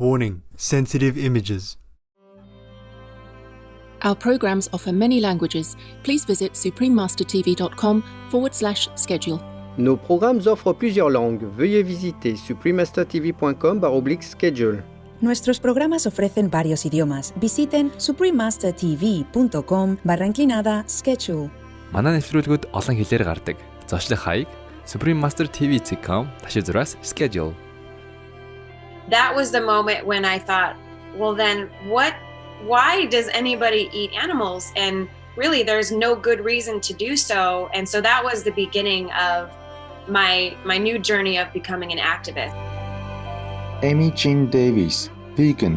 Warning: sensitive images. Our programs offer many languages. Please visit suprememastertv.com/schedule. Nos programmes offrent plusieurs langues. Veuillez visiter suprememastertv.com/schedule. Nuestros programas ofrecen varios idiomas. Visiten suprememastertv.com/schedule. Манай нэвтрүүлгүүд олон хэлээр гардаг. Зочлох хаяг suprememastertv.com/schedule. That was the moment when I thought, well then why does anybody eat animals? And really there's no good reason to do so. And so that was the beginning of my new journey of becoming an activist. Amy Jean Davis, vegan,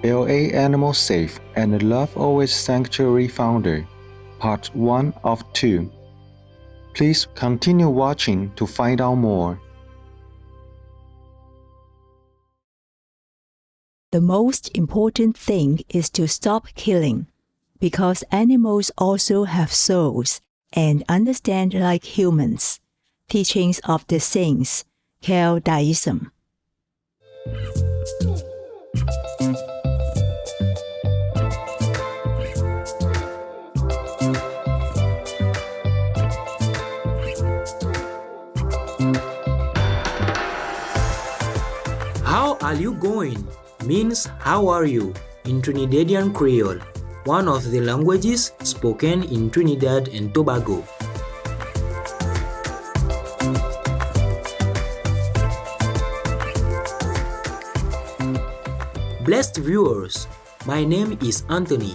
LA Animal Safe and Love Always Sanctuary founder, part 1 of 2. Please continue watching to find out more. The most important thing is to stop killing, because animals also have souls and understand like humans. Teachings of the Saints, Daism. How are you going? Means how are you in Trinidadian Creole, one of the languages spoken in Trinidad and Tobago. Blessed viewers, my name is Anthony.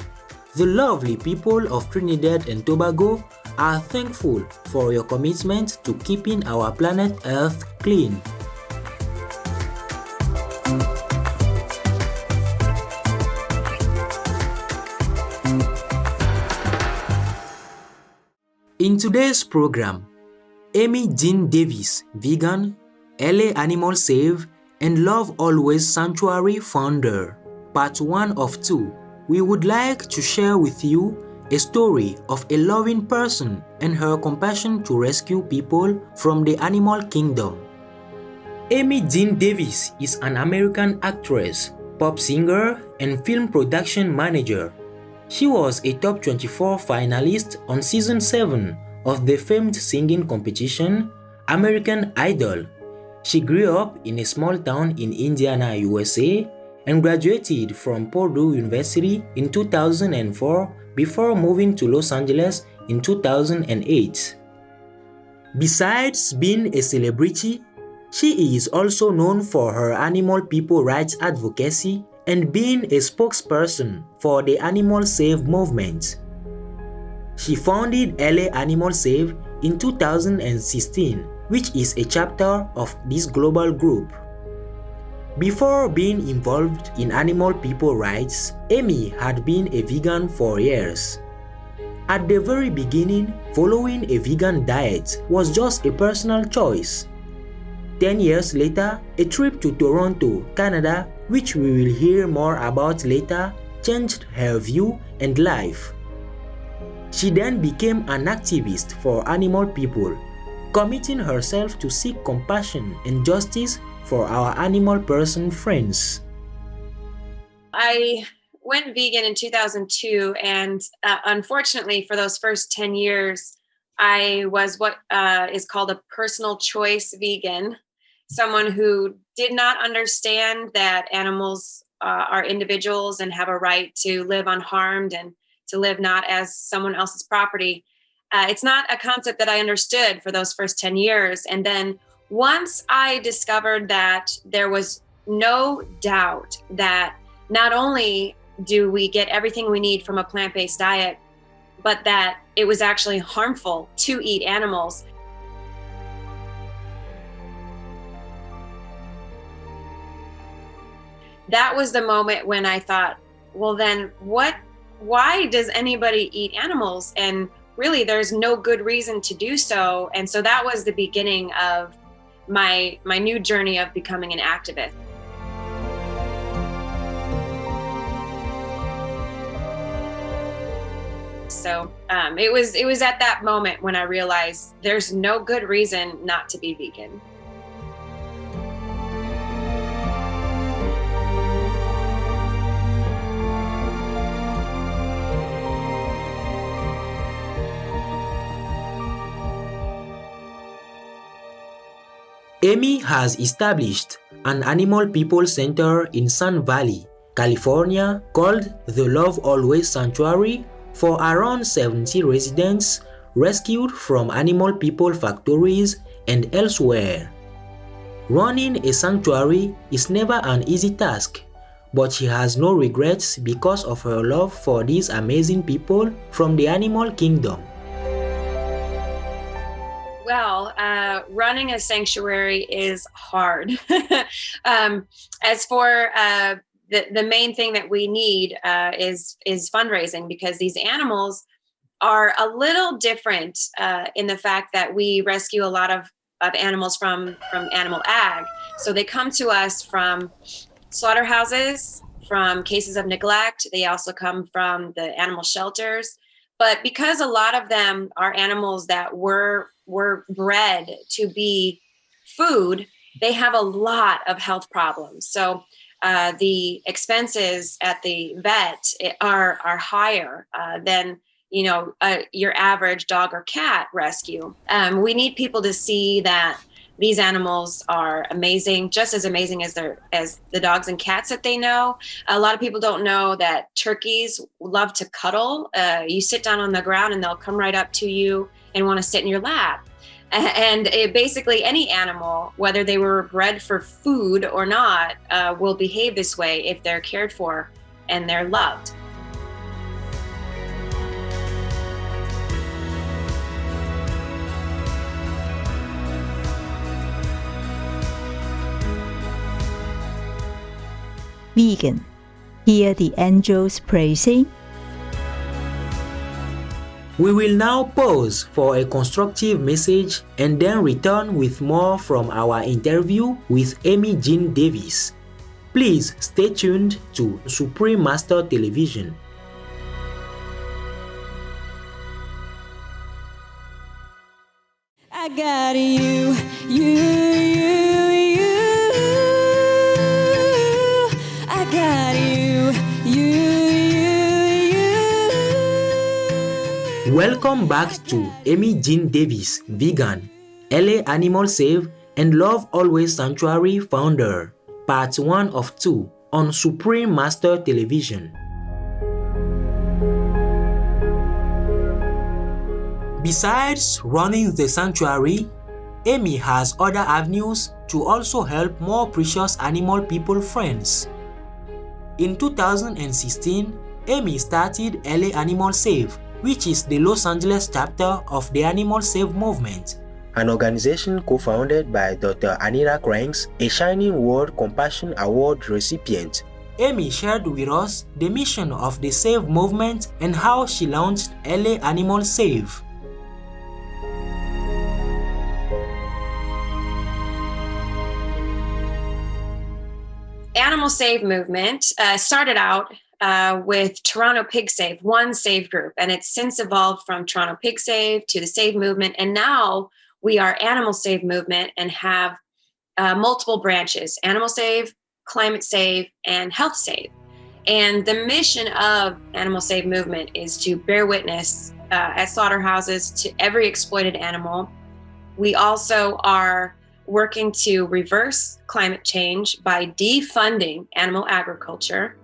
The lovely people of Trinidad and Tobago are thankful for your commitment to keeping our planet Earth clean. In today's program, Amy Jean Davis, vegan, LA Animal Save, and Love Always Sanctuary founder, part 1 of 2, we would like to share with you a story of a loving person and her compassion to rescue people from the animal kingdom. Amy Jean Davis is an American actress, pop singer, and film production manager. She was a top 24 finalist on season 7 of the famed singing competition, American Idol. She grew up in a small town in Indiana, USA, and graduated from Purdue University in 2004 before moving to Los Angeles in 2008. Besides being a celebrity, she is also known for her animal people rights advocacy and being a spokesperson for the Animal Save movement. She founded LA Animal Save in 2016, which is a chapter of this global group. Before being involved in animal people rights, Amy had been a vegan for years. At the very beginning, following a vegan diet was just a personal choice. 10 years later, a trip to Toronto, Canada, which we will hear more about later, changed her view and life. She then became an activist for animal people, committing herself to seek compassion and justice for our animal person friends. I went vegan in 2002, and unfortunately for those first 10 years, I was what is called a personal choice vegan. Someone who did not understand that animals are individuals and have a right to live unharmed and to live not as someone else's property. It's not a concept that I understood for those first 10 years. And then once I discovered that there was no doubt that not only do we get everything we need from a plant-based diet, but that it was actually harmful to eat animals. That was the moment when I thought, well then why does anybody eat animals? And really there's no good reason to do so. And so that was the beginning of my new journey of becoming an activist. So it was at that moment when I realized there's no good reason not to be vegan. Amy has established an animal people center in Sun Valley, California called the Love Always Sanctuary for around 70 residents rescued from animal people factories and elsewhere. Running a sanctuary is never an easy task, but she has no regrets because of her love for these amazing people from the animal kingdom. Well, running a sanctuary is hard. As for the main thing that we need is fundraising, because these animals are a little different in the fact that we rescue a lot of animals from animal ag. So they come to us from slaughterhouses, from cases of neglect. They also come from the animal shelters. But because a lot of them are animals that were bred to be food, they have a lot of health problems. So the expenses at the vet are higher than your average dog or cat rescue. We need people to see that these animals are amazing, just as amazing as the dogs and cats that they know. A lot of people don't know that turkeys love to cuddle. You sit down on the ground and they'll come right up to you and want to sit in your lap. And basically any animal, whether they were bred for food or not, will behave this way if they're cared for and they're loved. Vegan. Hear the angels praising. We will now pause for a constructive message and then return with more from our interview with Amy Jean Davis. Please stay tuned to Supreme Master Television. I got you. I got you. Welcome back to Amy Jean Davis, vegan, LA Animal Save and Love Always Sanctuary founder, part 1 of 2 on Supreme Master Television. Besides running the sanctuary, Amy has other avenues to also help more precious animal people friends. In 2016, Amy started LA Animal Save, which is the Los Angeles chapter of the Animal Save movement, an organization co-founded by Dr. Anira Cranks, a Shining World Compassion Award recipient. Amy shared with us the mission of the Save movement and how she launched LA Animal Save. Animal Save movement started out with Toronto Pig Save, one Save group, and it's since evolved from Toronto Pig Save to the Save movement, and now we are Animal Save movement and have multiple branches: Animal Save, Climate Save, and Health Save. And the mission of Animal Save movement is to bear witness at slaughterhouses to every exploited animal. We also are working to reverse climate change by defunding animal agriculture.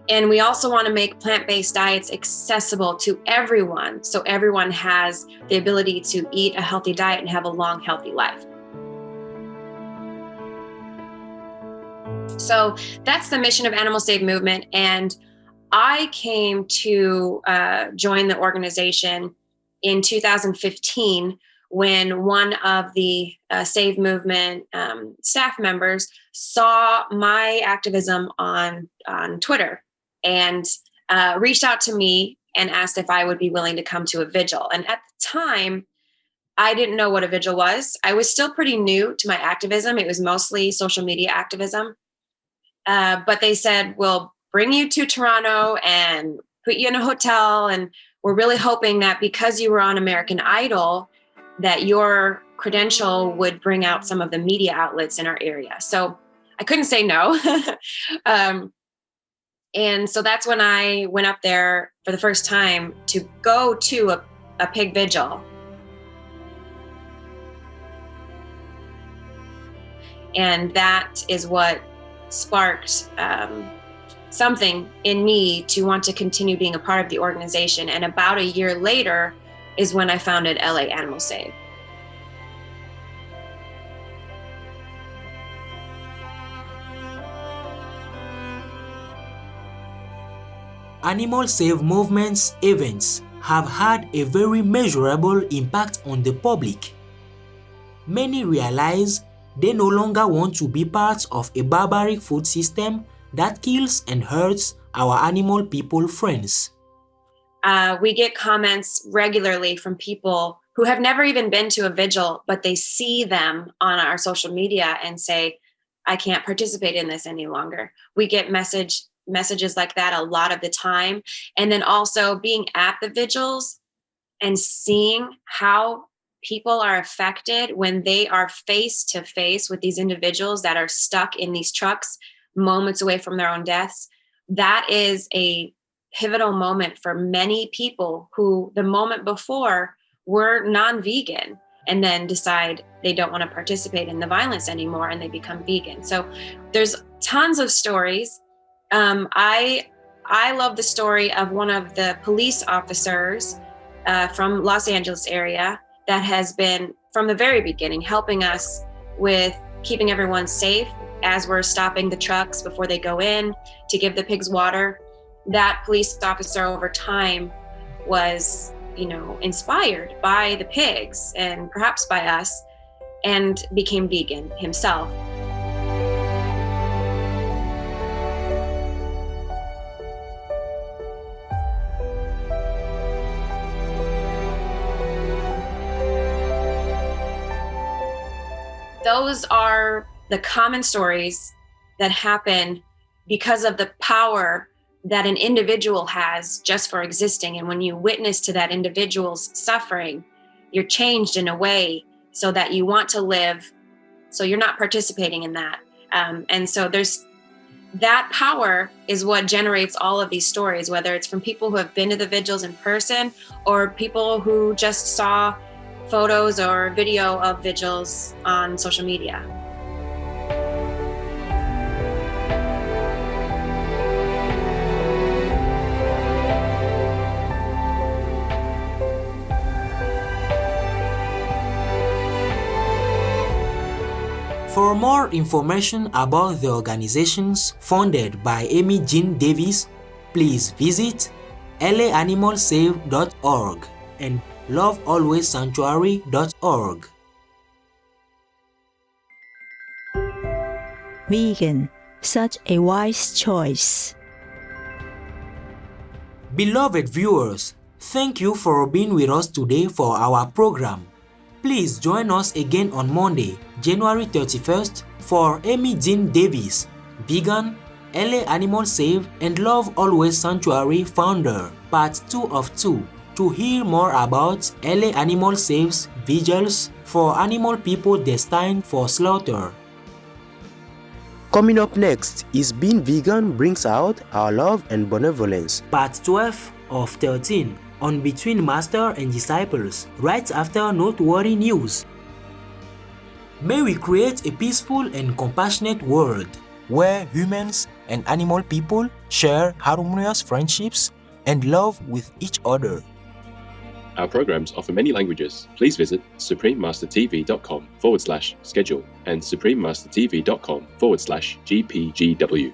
And we also want to make plant-based diets accessible to everyone, so everyone has the ability to eat a healthy diet and have a long, healthy life. So that's the mission of Animal Save movement. And I came to join the organization in 2015 when one of the Save movement staff members saw my activism on Twitter and reached out to me and asked if I would be willing to come to a vigil. And at the time, I didn't know what a vigil was. I was still pretty new to my activism. It was mostly social media activism. But they said, we'll bring you to Toronto and put you in a hotel. And we're really hoping that because you were on American Idol, that your credential would bring out some of the media outlets in our area. So I couldn't say no. And so that's when I went up there for the first time to go to a pig vigil. And that is what sparked something in me to want to continue being a part of the organization. And about a year later is when I founded LA Animal Save. Animal Save Movement's events have had a very measurable impact on the public. Many realize they no longer want to be part of a barbaric food system that kills and hurts our animal people friends. We get comments regularly from people who have never even been to a vigil, but they see them on our social media and say, I can't participate in this any longer. We get messages like that a lot of the time. And then also being at the vigils and seeing how people are affected when they are face to face with these individuals that are stuck in these trucks moments away from their own deaths. That is a pivotal moment for many people who the moment before were non-vegan and then decide they don't want to participate in the violence anymore and they become vegan. So there's tons of stories. I love the story of one of the police officers from Los Angeles area that has been from the very beginning helping us with keeping everyone safe as we're stopping the trucks before they go in to give the pigs water. That police officer over time was, inspired by the pigs and perhaps by us and became vegan himself. Those are the common stories that happen because of the power that an individual has just for existing. And when you witness to that individual's suffering, you're changed in a way so that you want to live, so you're not participating in that. And so there's that power is what generates all of these stories, whether it's from people who have been to the vigils in person or people who just saw photos or video of vigils on social media. For more information about the organizations funded by Amy Jean Davis, please visit laanimalsave.org and lovealwayssanctuary.org. Vegan, such a wise choice. Beloved viewers, thank you for being with us today for our program. Please join us again on Monday, January 31st for Amy Jean Davis, vegan, LA Animal Save and Love Always Sanctuary founder, part 2 of 2, to hear more about LA Animal Save's vigils for animal people destined for slaughter. Coming up next is Being Vegan Brings Out Our Love and Benevolence, part 12 of 13 on Between Master and Disciples, right after noteworthy news. May we create a peaceful and compassionate world where humans and animal people share harmonious friendships and love with each other. Our programs offer many languages. Please visit suprememastertv.com/schedule and suprememastertv.com/GPGW.